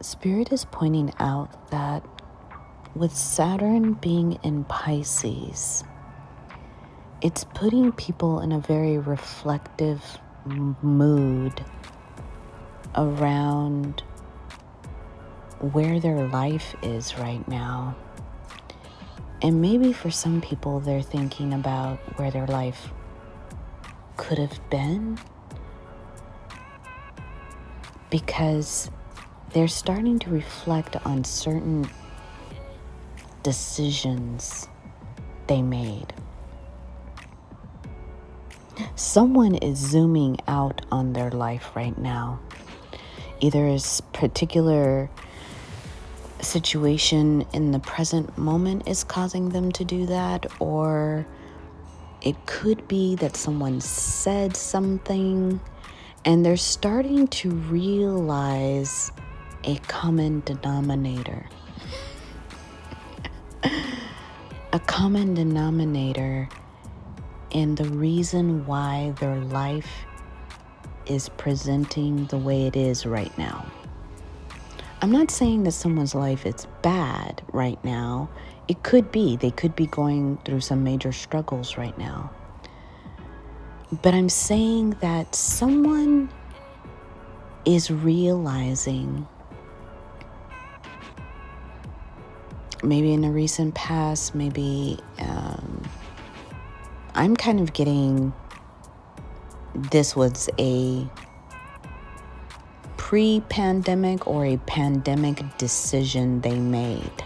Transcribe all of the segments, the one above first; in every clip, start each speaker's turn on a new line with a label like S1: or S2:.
S1: Spirit is pointing out that with Saturn being in Pisces, it's putting people in a very reflective mood around where their life is right now. And maybe for some people, they're thinking about where their life could have been, because they're starting to reflect on certain decisions they made. Someone is zooming out on their life right now. Either a particular situation in the present moment is causing them to do that, or it could be that someone said something and they're starting to realize a common denominator. A common denominator in the reason why their life is presenting the way it is right now. I'm not saying that someone's life is bad right now. It could be. They could be going through some major struggles right now. But I'm saying that someone is realizing, maybe in a recent past, maybe I'm kind of getting this was a pre-pandemic or a pandemic decision they made.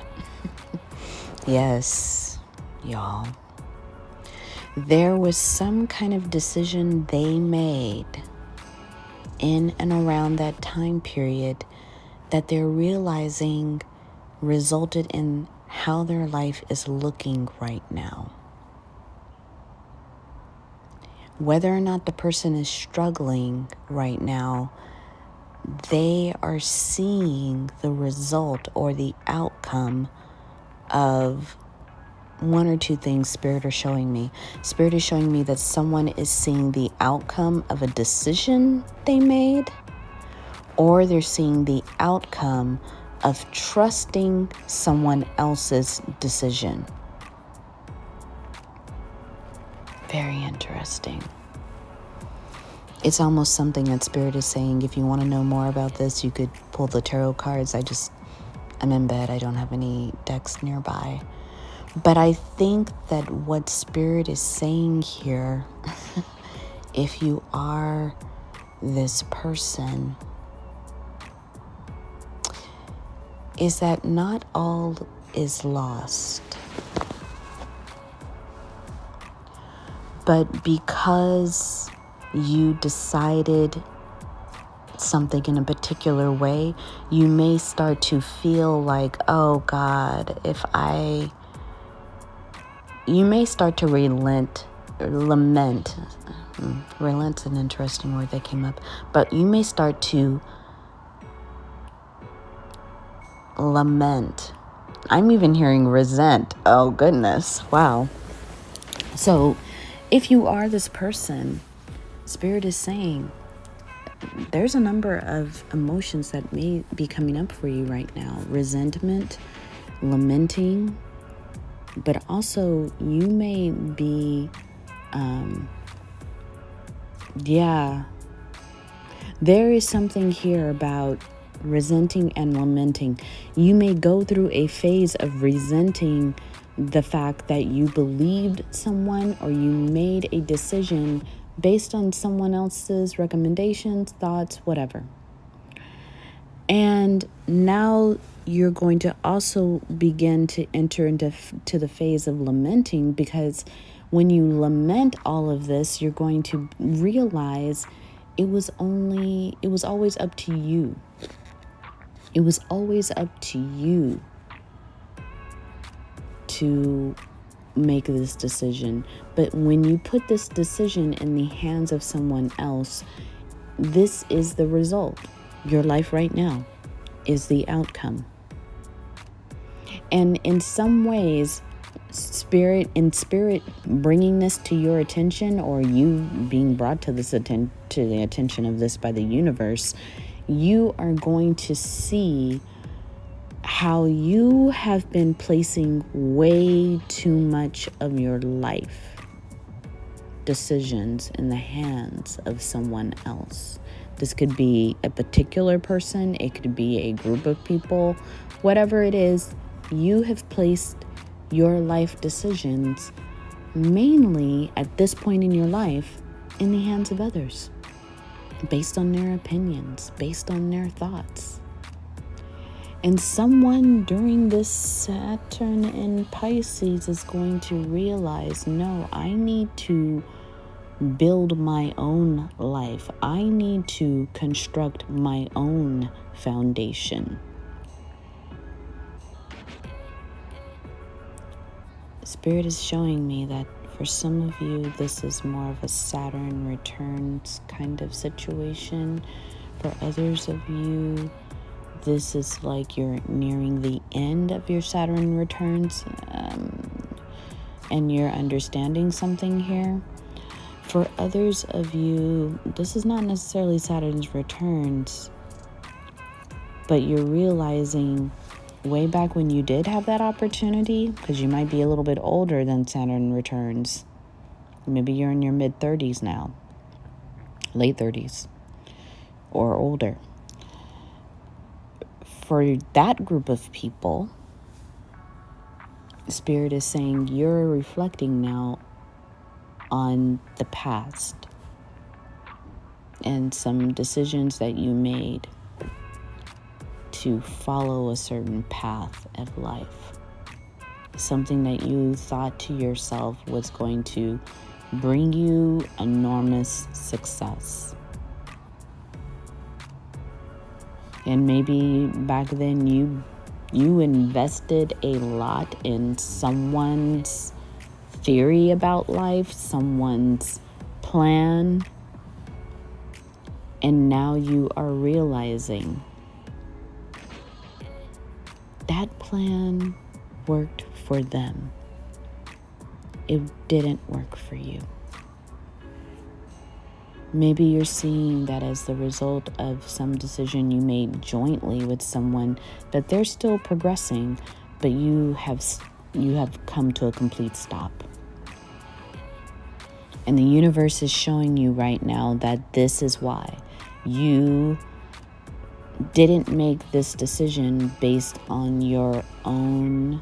S1: Yes, y'all. There was some kind of decision they made in and around that time period that they're realizing resulted in how their life is looking right now. Whether or not the person is struggling right now, they are seeing the result or the outcome of one or two things Spirit are showing me. Spirit is showing me that someone is seeing the outcome of a decision they made, or they're seeing the outcome of trusting someone else's decision. Very interesting. It's almost something that Spirit is saying, if you want to know more about this, you could pull the tarot cards. I'm in bed. I don't have any decks nearby. But I think that what Spirit is saying here, if you are this person, is that not all is lost. But because you decided something in a particular way, you may start to feel like, oh God, you may start to lament. Relent's an interesting word that came up. But you may start to lament. I'm even hearing resent. Oh goodness. Wow. So if you are this person, Spirit is saying there's a number of emotions that may be coming up for you right now. Resentment, lamenting, but also you may be, there is something here about resenting and lamenting. You may go through a phase of resenting the fact that you believed someone or you made a decision based on someone else's recommendations, thoughts, whatever. And now you're going to also begin to enter into the phase of lamenting, because when you lament all of this, you're going to realize it was always up to you. It was always up to you to make this decision. But when you put this decision in the hands of someone else, this is the result. Your life right now is the outcome. And in some ways, spirit bringing this to your attention, or you being brought to the attention of this by the universe, you are going to see how you have been placing way too much of your life decisions in the hands of someone else. This could be a particular person, it could be a group of people, whatever it is, you have placed your life decisions mainly at this point in your life in the hands of others, based on their opinions, based on their thoughts. And someone during this Saturn in Pisces is going to realize, no, I need to build my own life. I need to construct my own foundation. Spirit is showing me that for some of you, this is more of a Saturn returns kind of situation. For others of you, this is like you're nearing the end of your Saturn returns, and you're understanding something here. For others of you, this is not necessarily Saturn's returns, but you're realizing way back when you did have that opportunity, because you might be a little bit older than Saturn returns. Maybe you're in your mid-30s now, late 30s, or older. For that group of people, Spirit is saying you're reflecting now on the past and some decisions that you made to follow a certain path of life. Something that you thought to yourself was going to bring you enormous success. And maybe back then you invested a lot in someone's theory about life, someone's plan, and now you are realizing that plan worked for them. It didn't work for you. Maybe you're seeing that as the result of some decision you made jointly with someone, that they're still progressing, but you have come to a complete stop. And the universe is showing you right now that this is why you didn't make this decision based on your own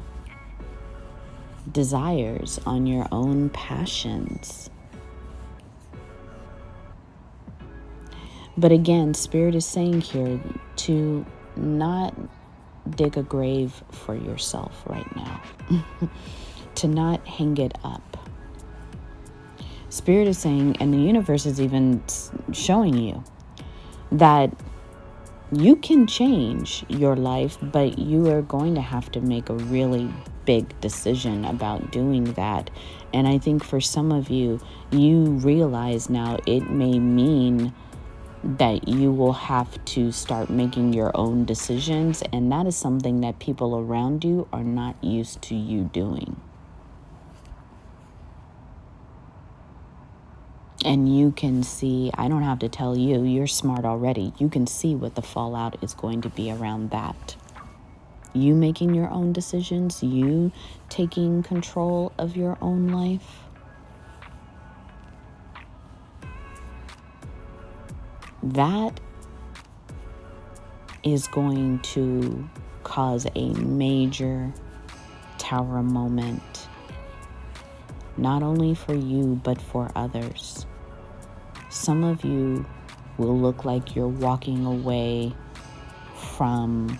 S1: desires, on your own passions. But again, Spirit is saying here to not dig a grave for yourself right now, to not hang it up. Spirit is saying, and the universe is even showing you, that you can change your life, but you are going to have to make a really big decision about doing that. And I think for some of you, you realize now it may mean that you will have to start making your own decisions, and that is something that people around you are not used to you doing. And you can see, I don't have to tell you, you're smart already. You can see what the fallout is going to be around that. You making your own decisions, you taking control of your own life. That is going to cause a major tower moment, not only for you, but for others. Some of you will look like you're walking away from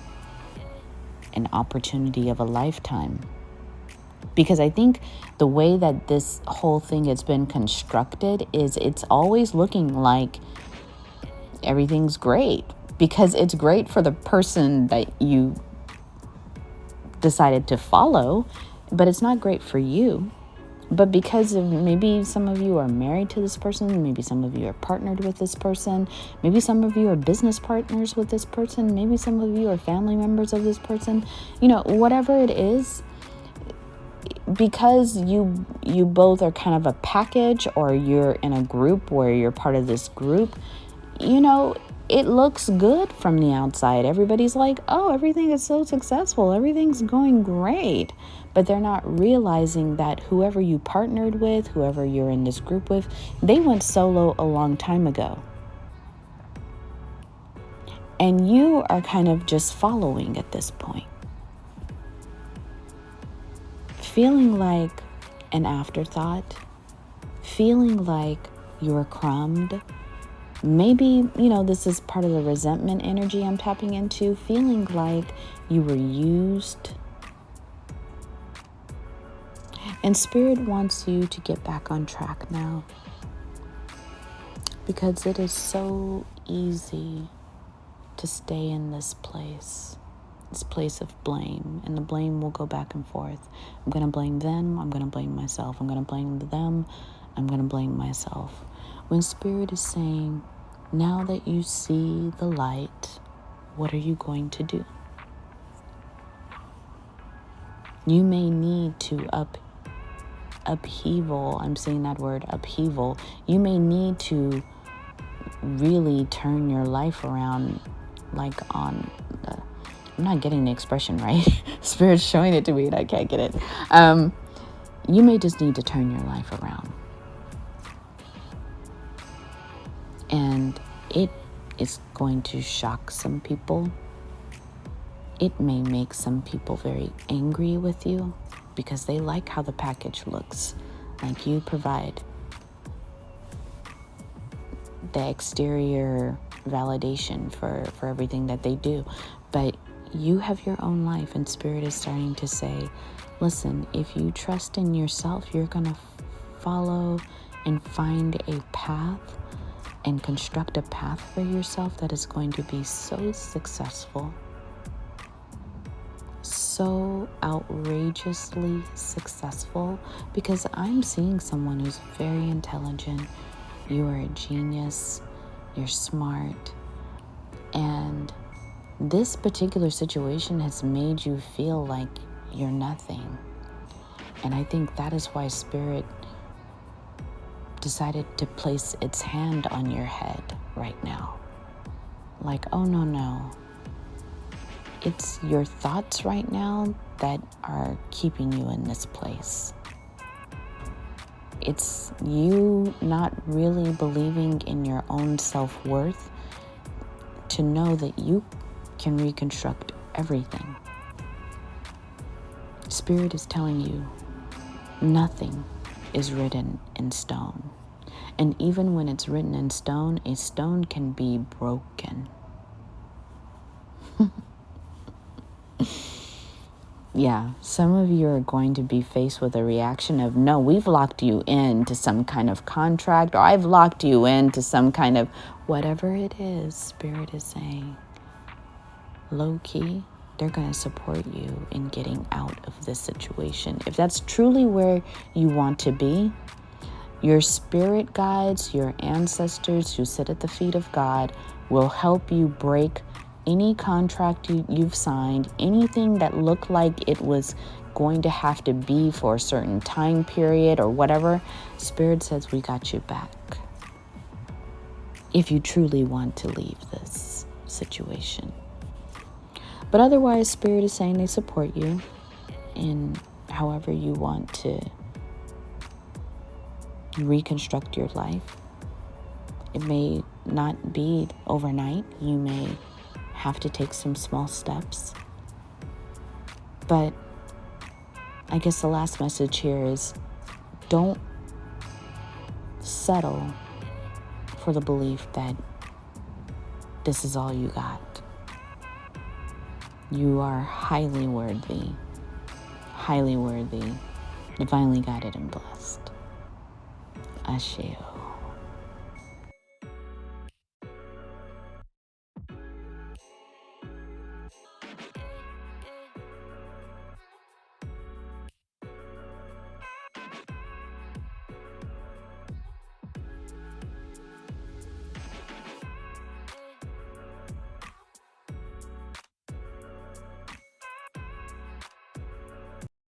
S1: an opportunity of a lifetime. Because I think the way that this whole thing has been constructed is it's always looking like everything's great, because it's great for the person that you decided to follow, but it's not great for you. But because of maybe some of you are married to this person, maybe some of you are partnered with this person, maybe some of you are business partners with this person, maybe some of you are family members of this person, whatever it is, because you both are kind of a package, or you're in a group where you're part of this group, it looks good from the outside. Everybody's like, oh, everything is so successful. Everything's going great. But they're not realizing that whoever you partnered with, whoever you're in this group with, they went solo a long time ago. And you are kind of just following at this point. Feeling like an afterthought, feeling like you're crumbed. Maybe, this is part of the resentment energy I'm tapping into, feeling like you were used. And Spirit wants you to get back on track now, because it is so easy to stay in this place of blame, and the blame will go back and forth. I'm going to blame them, I'm going to blame myself, I'm going to blame them, I'm going to blame myself. When Spirit is saying, now that you see the light, what are you going to do? You may need to upheaval. I'm saying that word, upheaval. You may need to really turn your life around, like on the, I'm not getting the expression right. Spirit's showing it to me and I can't get it. You may just need to turn your life around. And it is going to shock some people. It may make some people very angry with you because they like how the package looks. Like you provide the exterior validation for everything that they do. But you have your own life, and Spirit is starting to say, listen, if you trust in yourself, you're going to follow and find a path and construct a path for yourself that is going to be so successful, so outrageously successful, because I'm seeing someone who's very intelligent. You are a genius, you're smart, and this particular situation has made you feel like you're nothing. And I think that is why Spirit decided to place its hand on your head right now. Like, oh no. It's your thoughts right now that are keeping you in this place. It's you not really believing in your own self-worth to know that you can reconstruct everything. Spirit is telling you nothing is written in stone. And even when it's written in stone, a stone can be broken. Yeah, some of you are going to be faced with a reaction of, no, we've locked you into some kind of contract, or I've locked you into some kind of whatever it is. Spirit is saying, low key, they're going to support you in getting out of this situation. If that's truly where you want to be, your spirit guides, your ancestors who sit at the feet of God will help you break any contract you've signed, anything that looked like it was going to have to be for a certain time period or whatever. Spirit says, we got you back. If you truly want to leave this situation. But otherwise, Spirit is saying they support you in however you want to reconstruct your life. It may not be overnight. You may have to take some small steps. But I guess the last message here is, don't settle for the belief that this is all you got. You are highly worthy, divinely guided and blessed. Ashe.